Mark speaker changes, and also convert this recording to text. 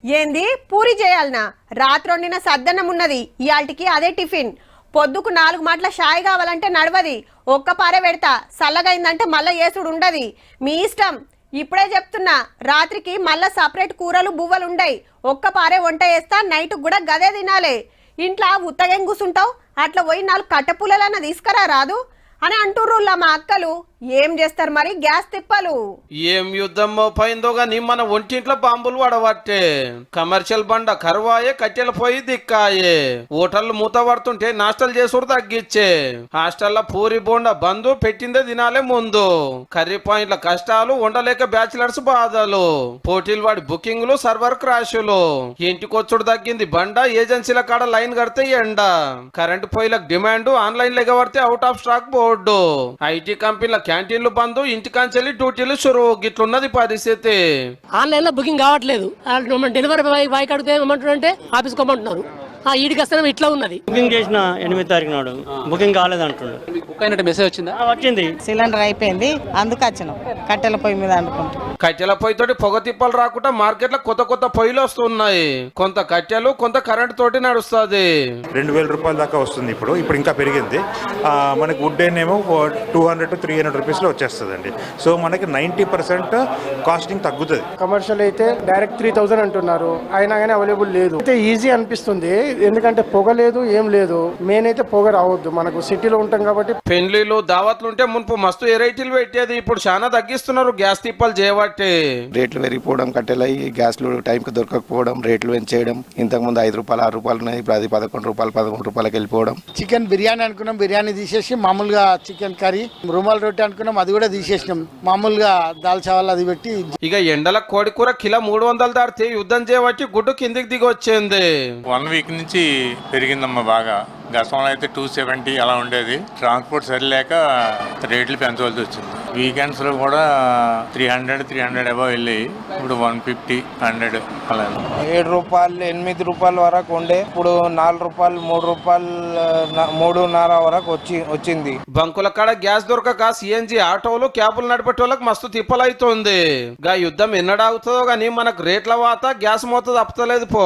Speaker 1: ఏంది పూరి చేయాలనా? రాత్రి వండిన సద్దన్నం ఉన్నది, ఇయాల్టికి అదే టిఫిన్. పొద్దుకు 4 మాటల షాయి కావాలంటే నడవది, ఒక్క పారే పెడతా. చల్లగైందంటే మళ్ళా ఏసుడు ఉండది, మీ ఇష్టం. ఇప్పుడే చెప్తున్నా, రాత్రికి మళ్ళా సపరేట్ కూరలు బువ్వలు ఉండయి. ఒక్క పారే వంట చేస్తా, నైట్ కూడా గదే తినాలి. ఇంట్లో ఉత్తగేం కూసుంటావు? అట్లా పోయి 4 కట్టెపుల్లలన్నా తీసుకురా రాదు అని అంటుర్రులా మా అక్కలు. ఏం చేస్తారు మరి గ్యాస్ తిప్పలు?
Speaker 2: ఏం యుద్ధం పోయిందో గాని మన ఒంటింట్లో బాంబులు పడబట్టే. కమర్షియల్ బండ కరువాయే, కట్టెలు పోయి దిక్కాయే. హోటళ్లు మూత పడుతుంటే నాస్టల్ చేసుడు తగ్గిచ్చే. హాస్టల్లో పూరి బోండా బంధు పెట్టిందే తినాలే ముందు. కర్రీ పాయింట్ల కష్టాలు, ఉండలేక బ్యాచిలర్స్ బాధలు, పోటీలు వాడి బుకింగ్లు, సర్వర్ క్రాషులు. ఇంటికొచ్చుడు తగ్గింది బండ, ఏజెన్సీల కాడ లైన్ కడితే ఎండ. కరెంటు పొయ్యిలకు డిమాండ్, ఆన్లైన్ ఎగబడితే out of stock board. IT కంపెనీల క్యాంటీన్లు బంద్, ఇంటికాంచెల్లి డ్యూటీలు షురు. గిట్లున్నది పరిస్థితి.
Speaker 3: ఆన్లైన్ లో బుకింగ్ కావట్లేదు. డెలివరీ బాయ్ అడిగితే ఏమంటారంటే ఆఫీస్కి పోమంటున్నారు. ఈడికి వస్తే ఇట్లా ఉన్నది.
Speaker 4: బుకింగ్ చేసిన 8 తారీఖు నాడు బుకింగ్ కాలేదు అంటున్నాడు.
Speaker 5: బుక్ అయినట్టు మెసేజ్ వచ్చిందా?
Speaker 4: వచ్చింది.
Speaker 6: సిలిండర్ అయిపోయింది, అందుకు వచ్చినాం కట్టెల పొయ్యి మీద అనుకుంటాం.
Speaker 2: కట్టెల పొయ్యితోటి పొగ తిప్పలు రాకుండా మార్కెట్ లో కొత్త కొత్త పొయ్యిలు వస్తున్నాయి. కొంత కట్టెలు, కొంత కరెంట్ తోటి నడుస్తుంది.
Speaker 7: 2000 రూపాయల దాకా వస్తుంది. ఇప్పుడు ఇంకా పెరిగింది. మనకి వుడ్ ఏమో 200 to 300 రూపీస్ లో వచ్చేస్తుందండి. సో మనకి 90% కాస్టింగ్ తగ్గుతుంది.
Speaker 8: కమర్షియల్ అయితే డైరెక్ట్ 3000 అంటున్నారు, అయినా కానీ అవైలబుల్ లేదు. అయితే ఈజీ అనిపిస్తుంది, ఎందుకంటే పొగ లేదు, ఏం లేదు. మెయిన్ అయితే పొగ రావద్దు, మనకు సిటీలో ఉంటాం కాబట్టి.
Speaker 2: పెళ్లిలు, దావత్లు ఉంటే మున్పు మస్తు వెరైటీలు పెట్టేది, ఇప్పుడు చాలా తగ్గిస్తున్నారు గ్యాస్ తిప్పలు చేయబట్టి.
Speaker 9: రేట్లు పెరిగిపోవడం, కట్టెలయ్యి గ్యాస్లు టైంకి దొరకకపోవడం, రేట్లు పెంచేయడం. ఇంతకు ముందు 5 రూపాయలు 6 రూపాయలు ఉన్నాయి, ఇప్పుడు అది 11 రూపాయలు 13 రూపాయలకి వెళ్ళిపోవడం.
Speaker 10: చికెన్ బిర్యానీ అనుకున్నాం, బిర్యానీ తీసేసి మామూలుగా చికెన్ కర్రీ, రుమాల్ రొట్టె అనుకున్నాం, అది కూడా తీసేసినాం. మామూలుగా దాల్ చావల్ అది పెట్టి.
Speaker 2: ఇక ఎండల కోడి కూర కిలో 300 దాటితే యుద్ధం చేయబట్టి గుడ్డు కిందికి దిగి వచ్చింది.
Speaker 11: 1 వీక్ నుంచి పెరిగిందమ్మా బాగా. గతంలో అయితే 270 అలా ఉండేది. ట్రాన్స్పోర్ట్ సరిలేక రేట్లు పెంచవలసి వచ్చింది. వీకెండ్స్ లో కూడా 300 అబౌవ్ వెళ్ళి ఇప్పుడు 150, 100 అలా.
Speaker 12: 7 రూపాయలు 8 రూపాయల వరకు ఉండే, ఇప్పుడు 4 రూపాయలు 3 రూపాయలు 3.5 వరకు వచ్చింది.
Speaker 2: బంకుల కాడ గ్యాస్ దొరకక సిఎన్జి ఆటోలు, క్యాబులు నడిపే వాళ్ళకి మస్తు తిప్పలైతుంది. గా యుద్ధం ఎన్నడాగుతుందో గానీ మనకు రేట్ల వాత గ్యాస్ మోత తప్పలేదు పో.